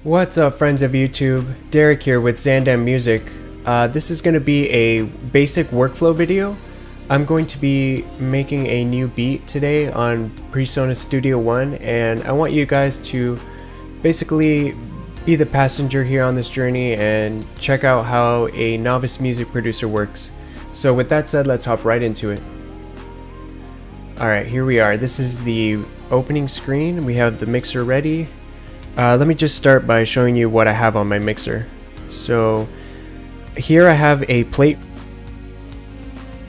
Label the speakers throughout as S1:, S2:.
S1: What's up, friends of YouTube? Derek here with Zaandam Music. This is going to be a basic workflow video. I'm going to be making a new beat today on PreSonus Studio One, and I want you guys to basically be the passenger here on this journey and check out how a novice music producer works. So with that said, let's hop right into it. Alright, here we are. This is the opening screen. We have the mixer ready. Let me just start by showing you what I have on my mixer. So here I have a plate,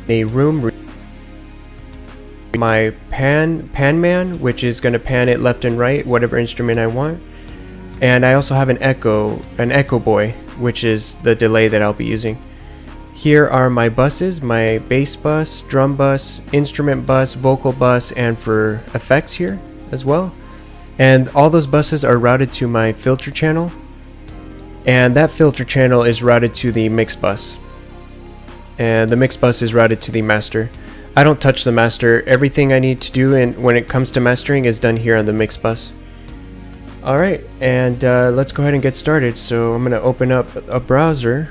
S1: a room, my pan man, which is going to pan it left and right, whatever instrument I want. And I also have an echo boy, which is the delay that I'll be using. Here are my buses, my bass bus, drum bus, instrument bus, vocal bus, and for effects here as well. And all those buses are routed to my filter channel, and that filter channel is routed to the mix bus, and the mix bus is routed to the master. I don't touch the master. Everything I need to do when it comes to mastering is done here on the mix bus. Alright, and let's go ahead and get started. So I'm going to open up a browser,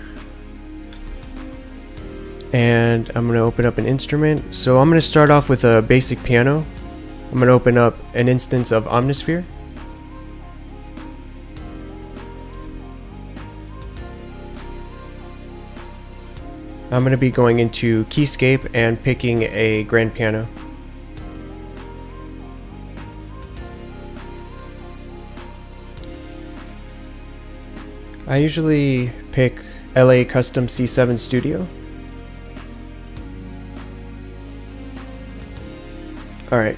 S1: and I'm going to open up an instrument. So I'm going to start off with a basic piano. I'm going to open up an instance of Omnisphere. I'm going to be going into Keyscape and picking a grand piano. I usually pick LA Custom C7 Studio. Alright.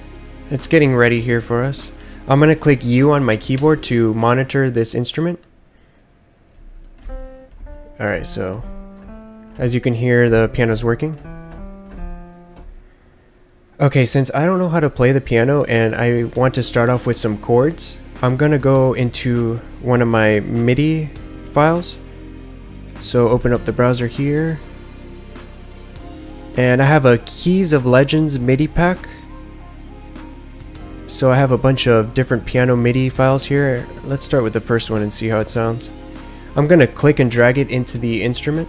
S1: It's getting ready here for us. I'm going to click U on my keyboard to monitor this instrument. Alright, so as you can hear, the piano's working. Okay, since I don't know how to play the piano and I want to start off with some chords, I'm going to go into one of my MIDI files. So open up the browser here. And I have a Keys of Legends MIDI pack. So I have a bunch of different piano MIDI files here. Let's start with the first one and see how it sounds. I'm going to click and drag it into the instrument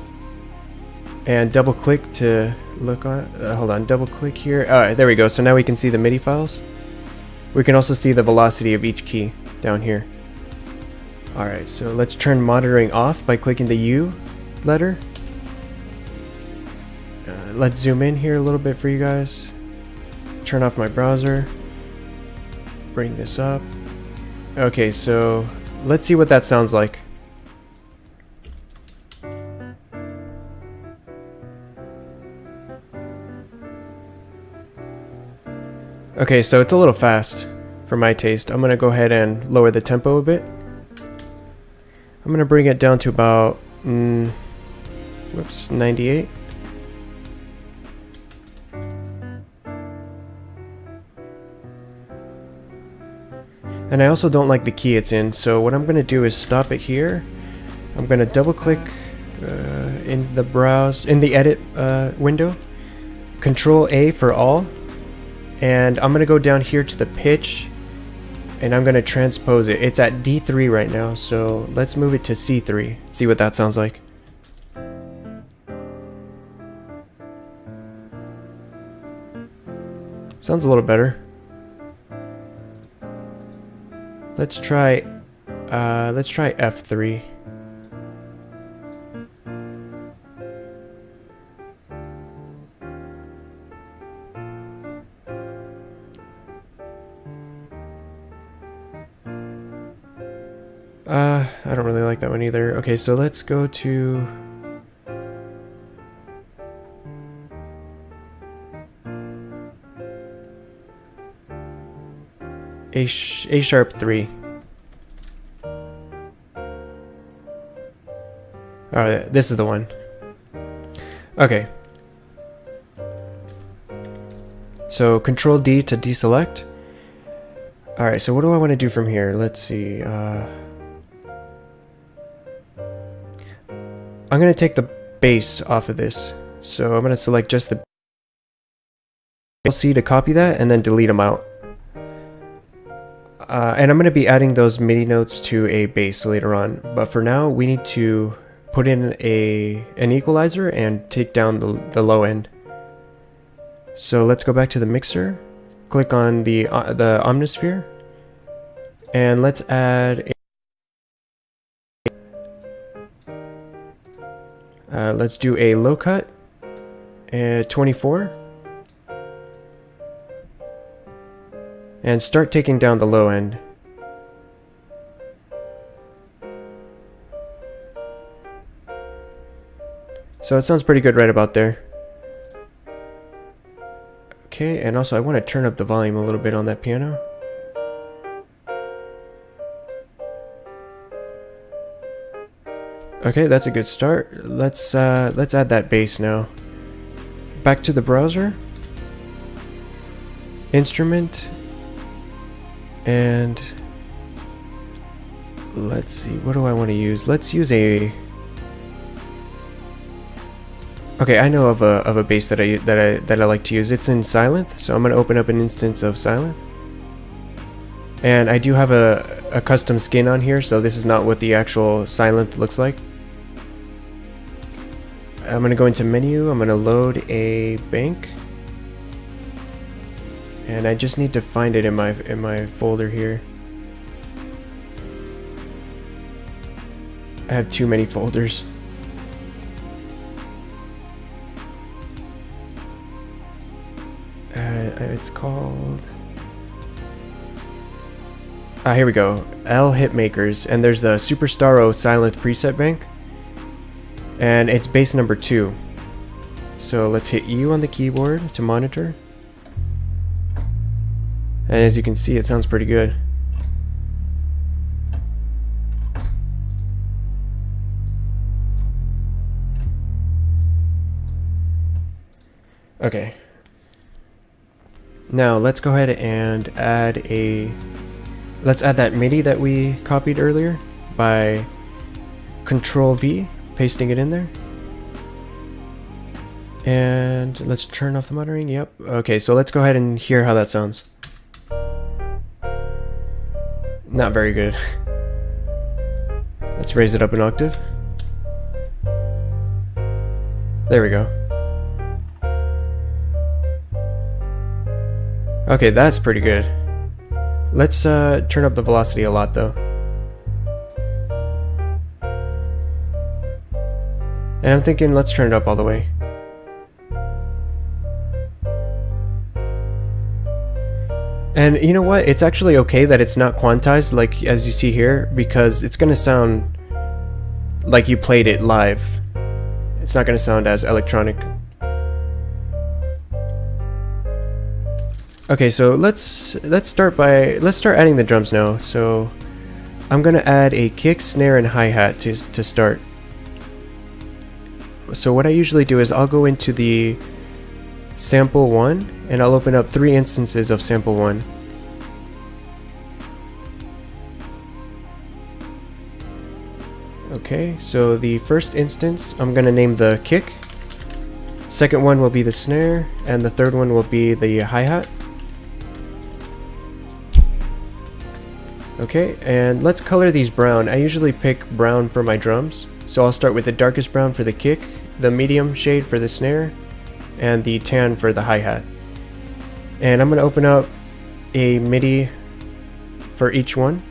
S1: and double click to look on hold on, double click here. Alright, there we go. So now we can see the MIDI files. We can also see the velocity of each key down here. Alright, so let's turn monitoring off by clicking the U letter. Let's zoom in here a little bit for you guys. Turn off my browser. Bring this up. Okay, so let's see what that sounds like. Okay, so it's a little fast for my taste. I'm gonna go ahead and lower the tempo a bit. I'm gonna bring it down to about 98. And I also don't like the key it's in, so what I'm going to do is stop it here. I'm going to double click in the edit window, Control A for all, and I'm going to go down here to the pitch, and I'm going to transpose it. It's at D3 right now, so let's move it to C3, see what that sounds like. Sounds a little better. Let's try F3. I don't really like that one either. Okay, so let's go to A sharp 3. Alright, this is the one. Okay. So Control D to deselect. Alright, so what do I want to do from here? Let's see. I'm going to take the bass off of this. So I'm going to select just the C to copy that and then delete them out. And I'm going to be adding those MIDI notes to a bass later on. But for now, we need to put in an equalizer and take down the low end. So let's go back to the mixer, click on the Omnisphere, and let's add let's do a low cut at 24 and start taking down the low end. So it sounds pretty good right about there. Okay, and also I want to turn up the volume a little bit on that piano. Okay, that's a good start. Let's add that bass now. Back to the browser, instrument, and let's see, what do I want to use? Let's use a. Okay, I know of a bass that I like to use. It's in Sylenth, so I'm gonna open up an instance of Sylenth. And I do have a custom skin on here, so this is not what the actual Sylenth looks like. I'm gonna go into menu, I'm gonna load a bank. And I just need to find it in my folder here. I have too many folders. It's called... here we go. L Hitmakers, and there's a Superstaro Sylenth preset bank. And it's bass number 2. So let's hit U on the keyboard to monitor. And as you can see, it sounds pretty good. Okay. Now let's go ahead and let's add that MIDI that we copied earlier by Control V, pasting it in there. And let's turn off the monitoring. Yep. Okay, so let's go ahead and hear how that sounds. Not very good. Let's raise it up an octave. There we go. Okay, that's pretty good. Let's turn up the velocity a lot though. And I'm thinking let's turn it up all the way. And you know what? It's actually okay that it's not quantized like as you see here, because it's gonna sound like you played it live. It's not gonna sound as electronic. Okay, so let's start adding the drums now. So I'm gonna add a kick, snare, and hi-hat to start. So what I usually do is I'll go into the sample 1 and I'll open up 3 instances of sample 1. Okay, so the first instance I'm gonna name the kick, second one will be the snare, and the third one will be the hi-hat. Okay, and let's color these brown. I usually pick brown for my drums. So I'll start with the darkest brown for the kick, the medium shade for the snare, and the tan for the hi-hat. And I'm going to open up a MIDI for each one.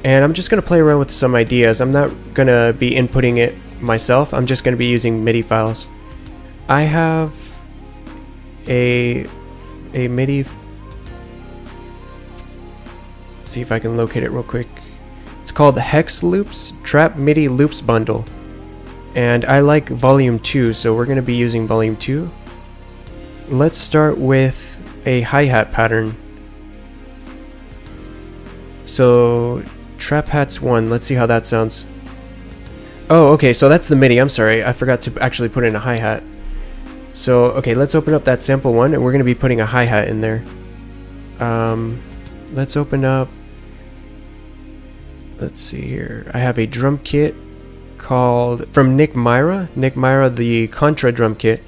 S1: And I'm just going to play around with some ideas. I'm not going to be inputting it myself. I'm just going to be using MIDI files. I have a MIDI... see if I can locate it real quick. It's called the Hex Loops Trap MIDI Loops Bundle, and I like volume 2, so we're going to be using volume 2. Let's start with a hi-hat pattern. So trap hats 1, let's see how that sounds. Oh, okay, so that's the MIDI. I'm sorry, I forgot to actually put in a hi-hat. So okay, let's open up that sample 1, and we're going to be putting a hi-hat in there. Let's open up, let's see here, I have a drum kit called from Nick Myra, the Contra drum kit.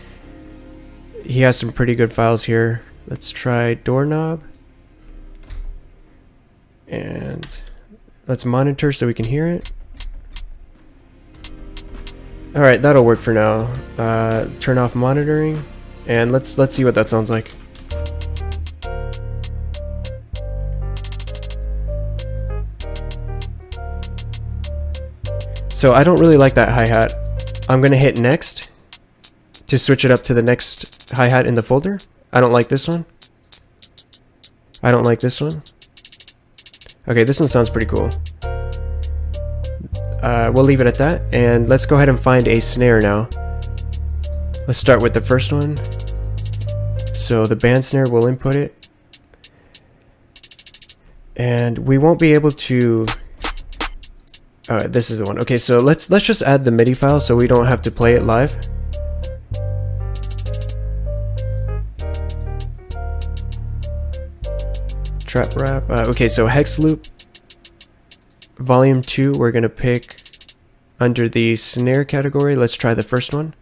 S1: He has some pretty good files here. Let's try doorknob, and let's monitor so we can hear it. All right, that'll work for now. Turn off monitoring, and let's see what that sounds like. So I don't really like that hi-hat. I'm gonna hit next to switch it up to the next hi-hat in the folder. I don't like this one. I don't like this one. Okay, this one sounds pretty cool. We'll leave it at that, and let's go ahead and find a snare now. Let's start with the first one. So the band snare, we'll input it. And we won't be able to... Alright, this is the one. Okay, so let's just add the MIDI file so we don't have to play it live. Trap rap. Okay, so hex loop. Volume 2, we're gonna pick under the snare category. Let's try the first one.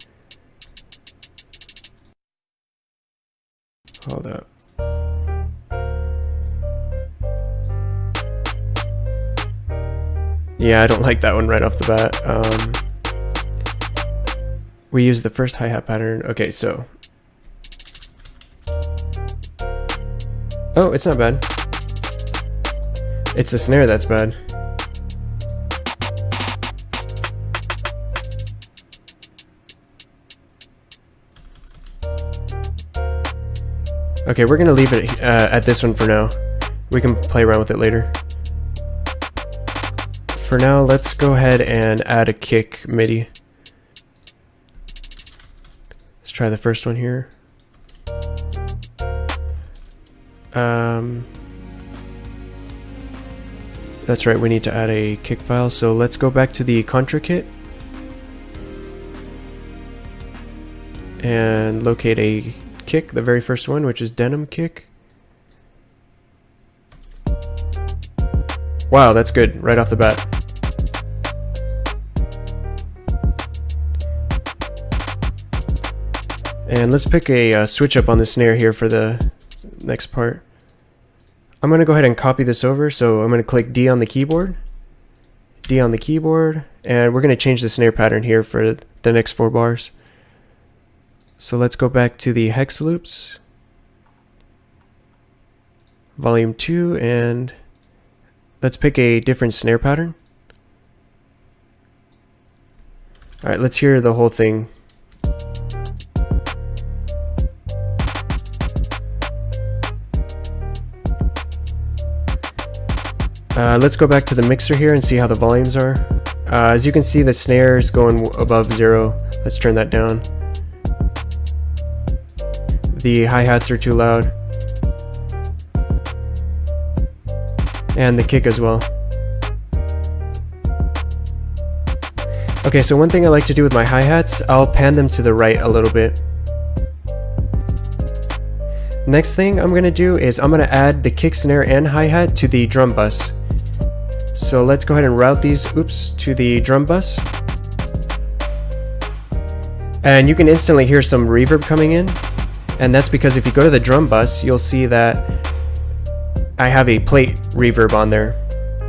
S1: Hold up. Yeah, I don't like that one right off the bat. We use the first hi-hat pattern. Okay, so. Oh, it's not bad. It's the snare that's bad. Okay, we're gonna leave it at this one for now. We can play around with it later. For now, let's go ahead and add a kick MIDI. Let's try the first one here. That's right, we need to add a kick file. So let's go back to the Contra kit and locate a kick, the very first one, which is denim kick. Wow, that's good right off the bat. And let's pick a switch up on the snare here for the next part. I'm going to go ahead and copy this over, so I'm going to click D on the keyboard, and we're going to change the snare pattern here for the next 4 bars. So let's go back to the hex loops, volume 2, and let's pick a different snare pattern. Alright, let's hear the whole thing. Let's go back to the mixer here and see how the volumes are. As you can see, the snare is going above 0. Let's turn that down. The hi-hats are too loud. And the kick as well. Okay, so one thing I like to do with my hi-hats, I'll pan them to the right a little bit. Next thing I'm going to do is I'm going to add the kick, snare, and hi-hat to the drum bus. So let's go ahead and route these, to the drum bus. And you can instantly hear some reverb coming in. And that's because if you go to the drum bus, you'll see that I have a plate reverb on there.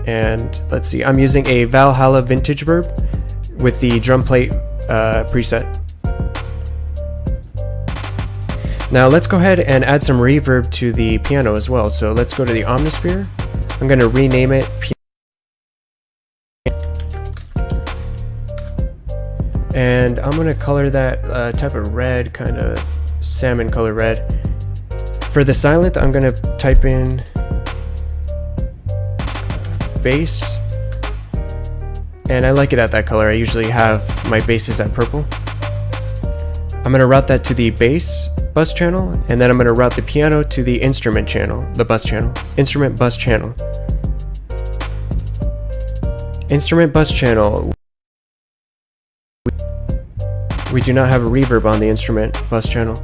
S1: And let's see, I'm using a Valhalla Vintage Verb with the drum plate preset. Now let's go ahead and add some reverb to the piano as well. So let's go to the Omnisphere. I'm going to rename it piano. And I'm going to color that type of red, kind of salmon color red. For the silent, I'm going to type in bass. And I like it at that color. I usually have my basses at purple. I'm going to route that to the bass bus channel, and then I'm going to route the piano to the instrument channel, the bus channel, instrument bus channel. Instrument bus channel. We do not have a reverb on the instrument bus channel.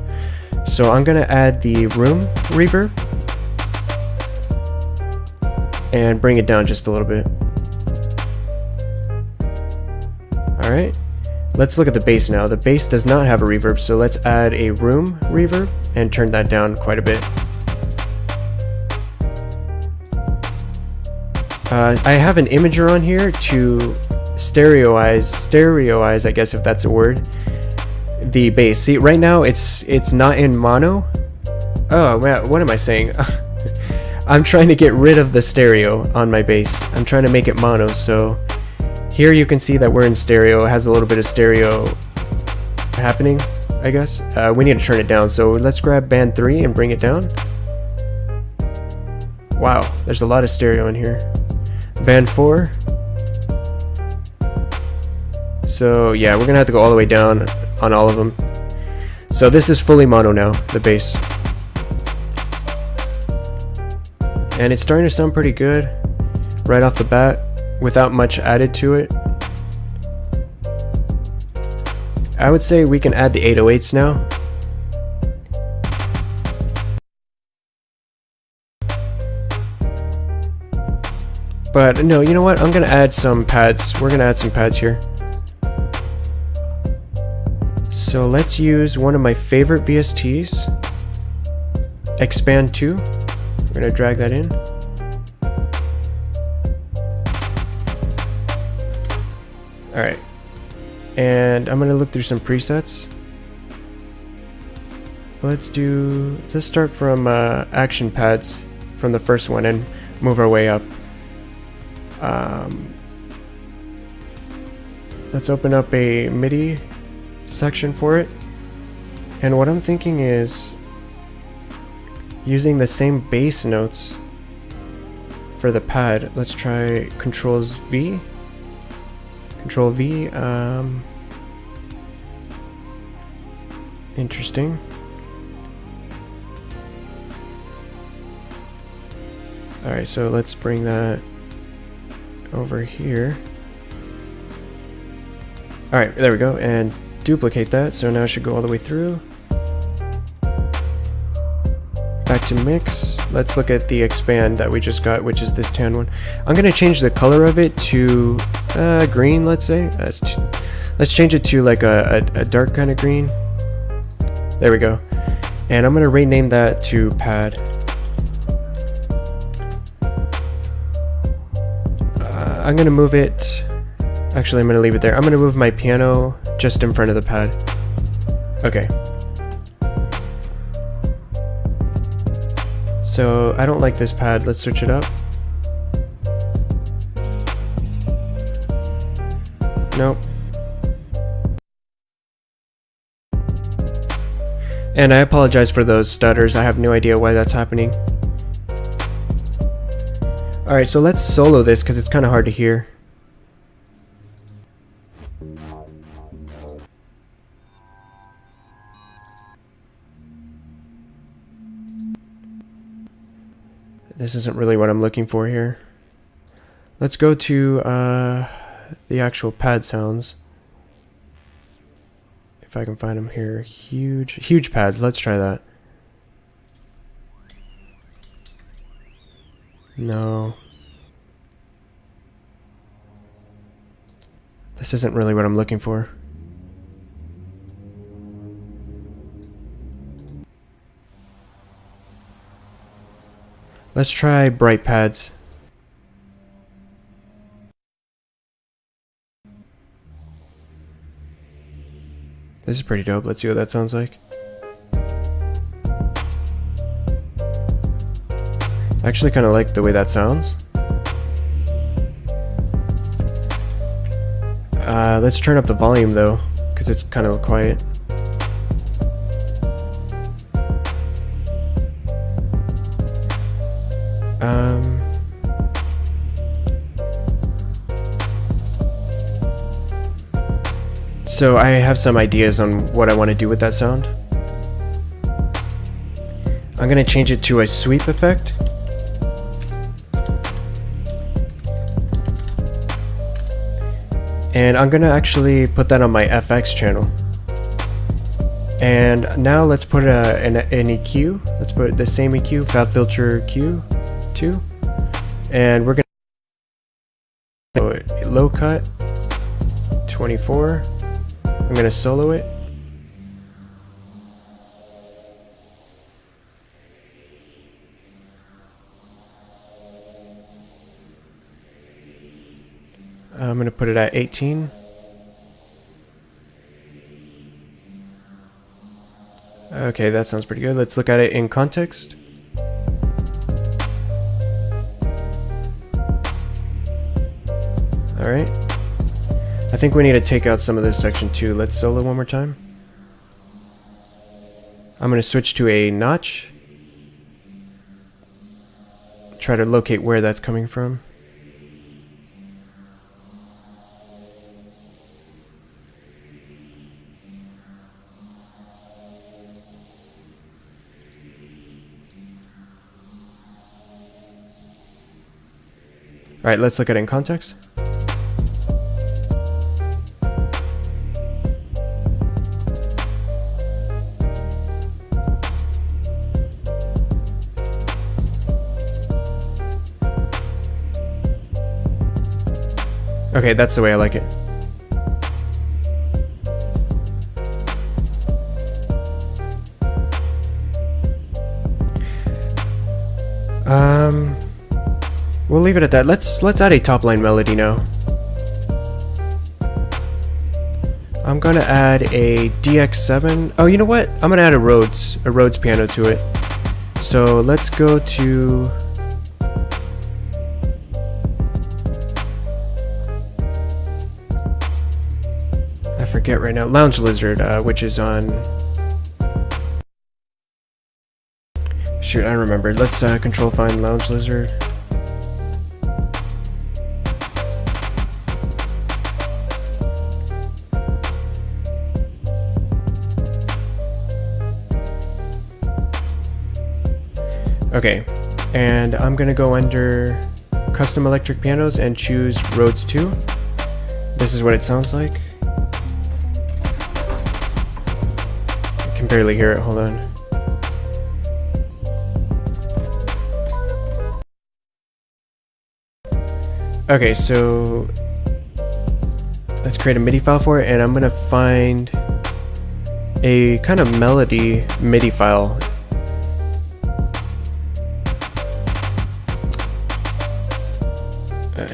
S1: So I'm going to add the room reverb and bring it down just a little bit. Alright, let's look at the bass now. The bass does not have a reverb, so let's add a room reverb and turn that down quite a bit. I have an imager on here to stereoize, I guess if that's a word, the bass. See, right now it's not in mono. Oh, what am I saying? I'm trying to get rid of the stereo on my bass. I'm trying to make it mono, so here you can see that we're in stereo. It has a little bit of stereo happening, I guess. We need to turn it down, so let's grab band 3 and bring it down. Wow, there's a lot of stereo in here. Band 4. So yeah, we're gonna have to go all the way down on all of them. So this is fully mono now, the bass. And it's starting to sound pretty good right off the bat without much added to it. I would say we can add the 808s now. But no, you know what? I'm gonna add some pads. We're gonna add some pads here. So let's use one of my favorite VSTs, Expand 2. We're gonna drag that in. Alright. And I'm gonna look through some presets. Let's start from action pads from the first one and move our way up. Let's open up a MIDI section for it. And what I'm thinking is using the same bass notes for the pad. Let's try Control V. Interesting. Alright, so let's bring that over here. Alright, there we go, and duplicate that, so now it should go all the way through. Back to mix. Let's look at the expand that we just got, which is this tan one. I'm gonna change the color of it to green, let's say. Let's change it to like a dark kind of green. There we go. And I'm gonna rename that to pad. I'm gonna move it. Actually, I'm gonna leave it there. I'm gonna move my piano just in front of the pad. Okay. So I don't like this pad. Let's switch it up. Nope. And I apologize for those stutters. I have no idea why that's happening. Alright, so let's solo this because it's kind of hard to hear. This isn't really what I'm looking for here. Let's go to the actual pad sounds. If I can find them here. Huge pads. Let's try that. No. This isn't really what I'm looking for. Let's try bright pads. This is pretty dope. Let's see what that sounds like. I actually kind of like the way that sounds. Let's turn up the volume though, because it's kind of quiet. So I have some ideas on what I want to do with that sound. I'm going to change it to a sweep effect. And I'm going to actually put that on my FX channel. And now let's put an EQ. Let's put the same EQ, FabFilter Q2. And we're going to low cut 24. I'm gonna solo it. I'm gonna put it at 18. Okay, that sounds pretty good. Let's look at it in context. Alright. I think we need to take out some of this section too. Let's solo one more time. I'm going to switch to a notch. Try to locate where that's coming from. Alright, let's look at it in context. Okay, that's the way I like it. We'll leave it at that. Let's add a top line melody now. I'm gonna add a DX7. Oh, you know what? I'm gonna add a Rhodes piano to it. So let's go to I forget right now. Lounge Lizard, which is on. Shoot, I remember. Let's control find Lounge Lizard. Okay, and I'm gonna go under custom electric pianos and choose Rhodes 2. This is what it sounds like. I can barely hear it, hold on. Okay, so let's create a MIDI file for it, and I'm gonna find a kind of melody MIDI file.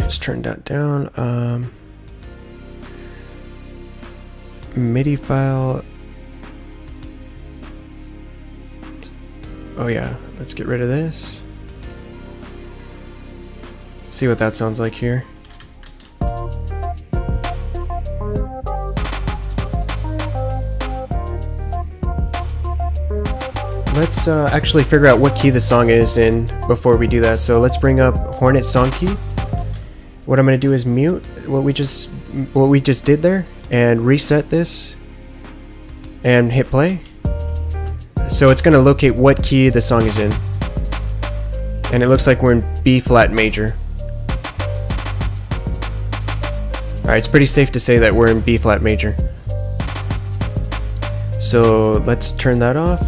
S1: Just turn that down. MIDI file. Oh yeah, let's get rid of this. See what that sounds like here. Let's actually figure out what key the song is in before we do that. So let's bring up Hornet song key. What I'm going to do is mute what we just did there and reset this and hit play. So it's going to locate what key the song is in. And it looks like we're in B flat major. Alright, it's pretty safe to say that we're in B flat major. So let's turn that off.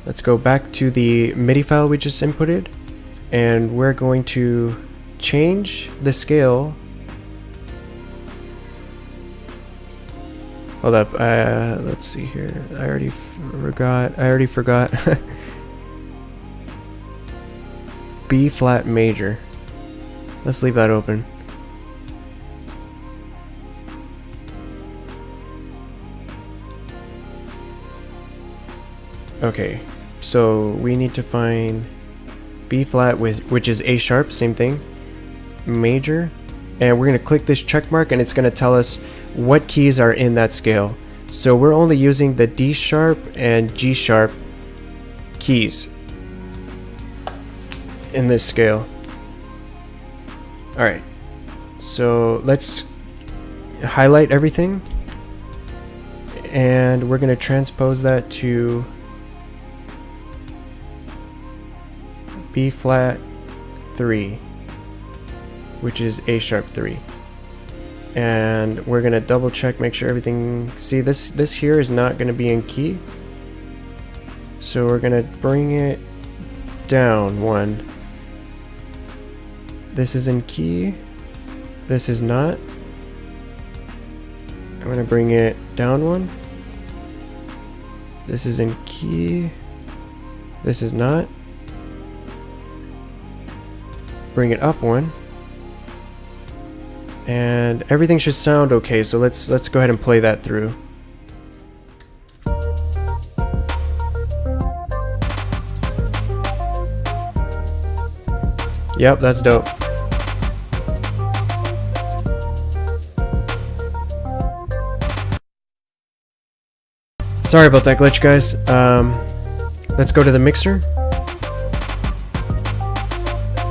S1: Let's go back to the MIDI file we just inputted, and we're going to change the scale. Hold up, let's see here. I already forgot. B flat major. Let's leave that open. Okay, so we need to find B flat, which is A sharp, same thing, major, and we're going to click this check mark and it's going to tell us what keys are in that scale. So we're only using the D sharp and G sharp keys in this scale. Alright, so let's highlight everything and we're going to transpose that to B flat 3, which is A sharp 3, and we're gonna double check, make sure everything. See, this here is not gonna be in key, so we're gonna bring it down one. This is in key, this is not. I'm gonna bring it down one. This is in key. This is not. Bring it up one. And everything should sound okay, so let's go ahead and play that through. Yep, that's dope. Sorry about that glitch, guys. Let's go to the mixer.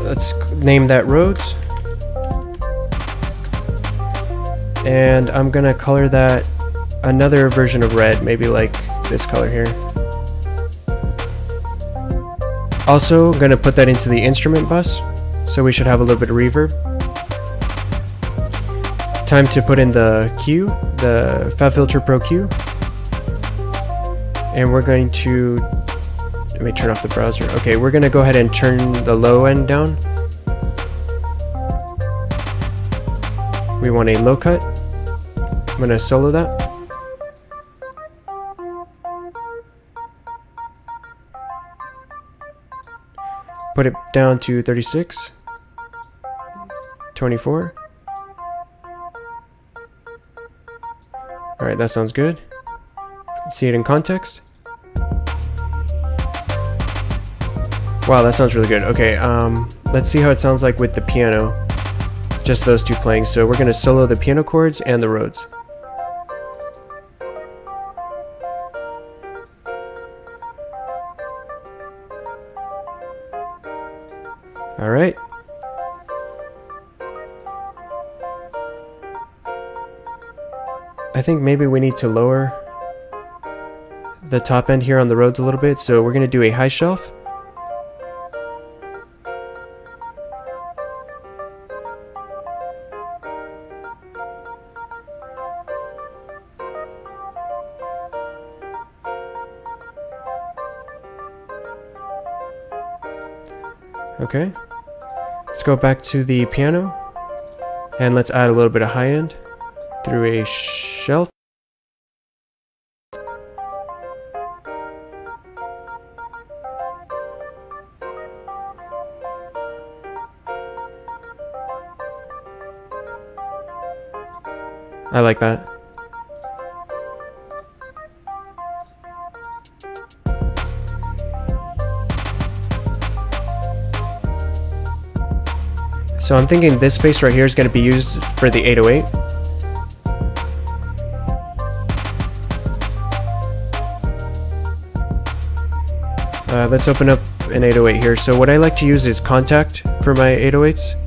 S1: Let's name that Rhodes. And I'm gonna color that another version of red, maybe like this color here. Also, I'm gonna put that into the instrument bus, so we should have a little bit of reverb. Time to put in the Q, the FabFilter Pro Q. And we're going to, let me turn off the browser. Okay, we're gonna go ahead and turn the low end down. We want a low cut. I'm gonna solo that. Put it down to 36, 24. Alright, that sounds good. See it in context. Wow, that sounds really good. Okay, let's see how it sounds like with the piano. Just those two playing. So we're gonna solo the piano chords and the Rhodes. All right. I think maybe we need to lower the top end here on the Rhodes a little bit. So we're gonna do a high shelf. Okay, let's go back to the piano and let's add a little bit of high end through a shelf. I like that. So I'm thinking this space right here is going to be used for the 808. Let's open up an 808 here. So what I like to use is Contact for my 808s.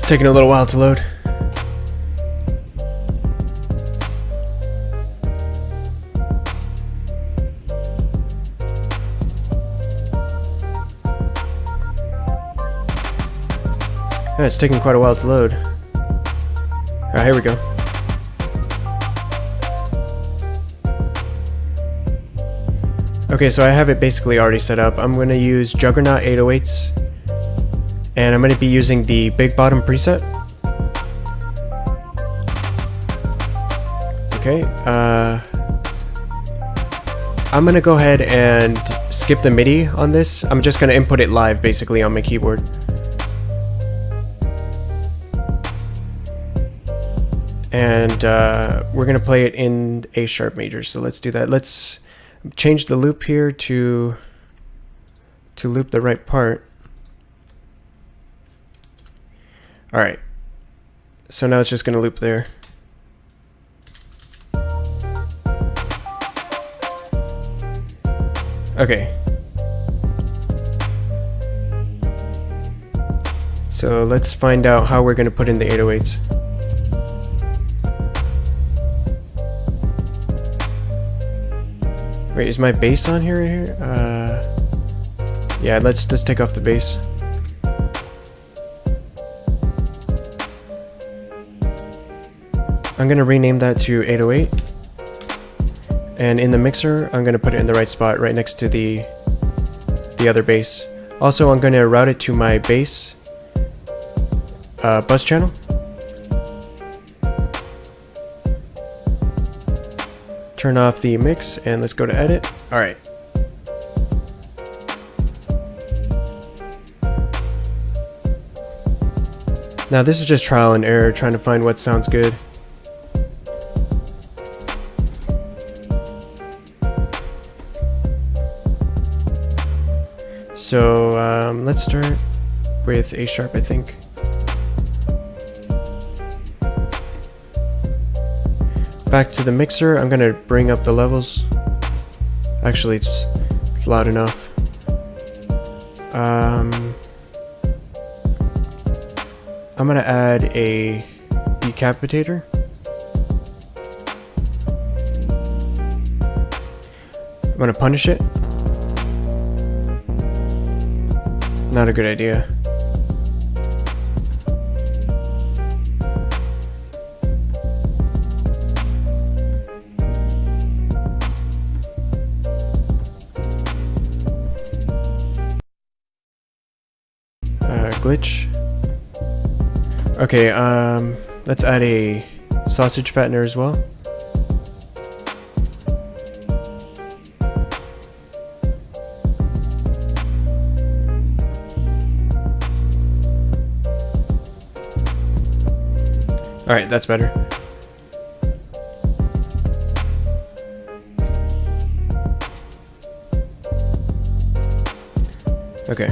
S1: Taking a little while to load. Yeah, it's taking quite a while to load. Alright, here we go. Okay, so I have it basically already set up. I'm going to use Juggernaut 808s. And I'm going to be using the Big Bottom preset. Okay, I'm going to go ahead and skip the MIDI on this. I'm just going to input it live basically on my keyboard. And we're going to play it in A sharp major, so let's do that. Let's change the loop here to loop the right part. Alright, so now it's just going to loop there. Okay. So let's find out how we're going to put in the 808s. Wait, is my bass on here? Yeah, let's just take off the bass. I'm gonna rename that to 808. And in the mixer, I'm gonna put it in the right spot, right next to the other bass. Also, I'm gonna route it to my bass bus channel. Turn off the mix and let's go to edit. All right. Now this is just trial and error, trying to find what sounds good. So let's start with A sharp, I think. Back to the mixer, I'm gonna bring up the levels. Actually, it's loud enough. I'm gonna add a decapitator. I'm gonna punish it. Not a good idea. Glitch. Okay, let's add a sausage fattener as well. Alright, that's better. Okay.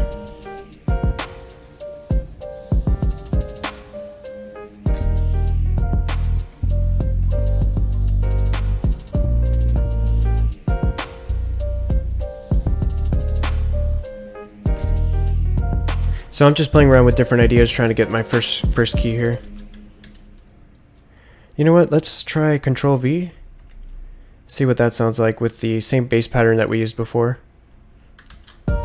S1: So I'm just playing around with different ideas, trying to get my first key here. You know what, let's try Control V. See what that sounds like with the same bass pattern that we used before. But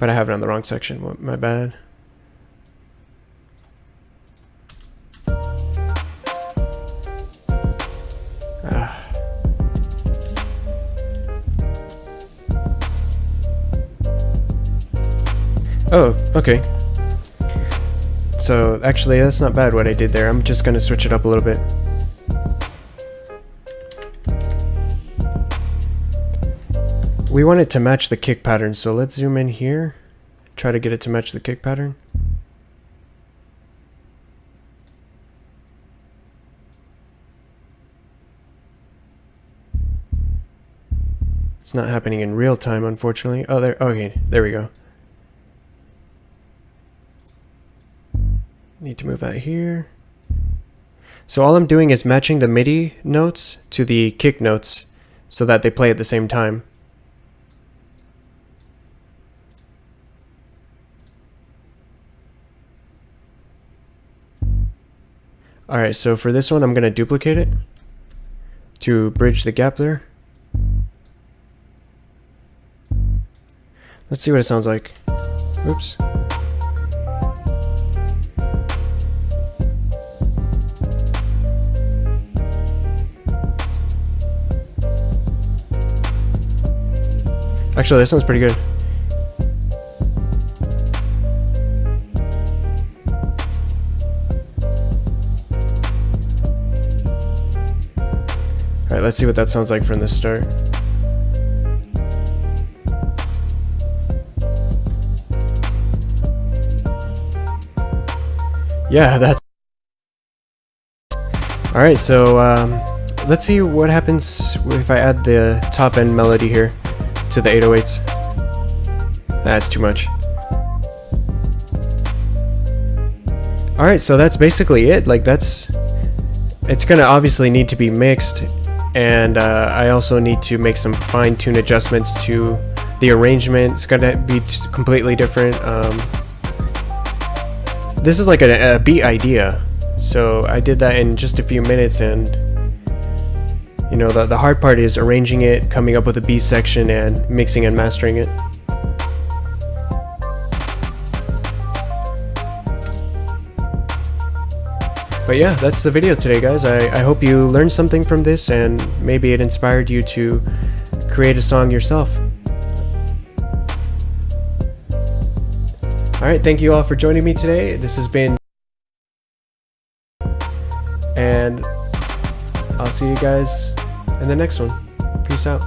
S1: I have it on the wrong section, my bad. Oh, okay. So actually that's not bad what I did there. I'm just gonna switch it up a little bit. We want it to match the kick pattern, so let's zoom in here. Try to get it to match the kick pattern. It's not happening in real time, unfortunately. Oh, there. Okay, there we go. Need to move that here. So all I'm doing is matching the MIDI notes to the kick notes so that they play at the same time. Alright, so for this one I'm going to duplicate it to bridge the gap there. Let's see what it sounds like. Oops. Actually, that sounds pretty good. Alright, let's see what that sounds like from the start. Yeah, that's... Alright, so let's see what happens if I add the top end melody here to the 808s. That's too much. Alright, so that's basically it. Like it's gonna obviously need to be mixed, and I also need to make some fine-tune adjustments to the arrangement. It's gonna be completely different. This is like a beat idea, so I did that in just a few minutes, and you know, the hard part is arranging it, coming up with a B section, and mixing and mastering it. But yeah, that's the video today, guys. I hope you learned something from this, and maybe it inspired you to create a song yourself. Alright, thank you all for joining me today. This has been, and I'll see you guys in the next one. Peace out.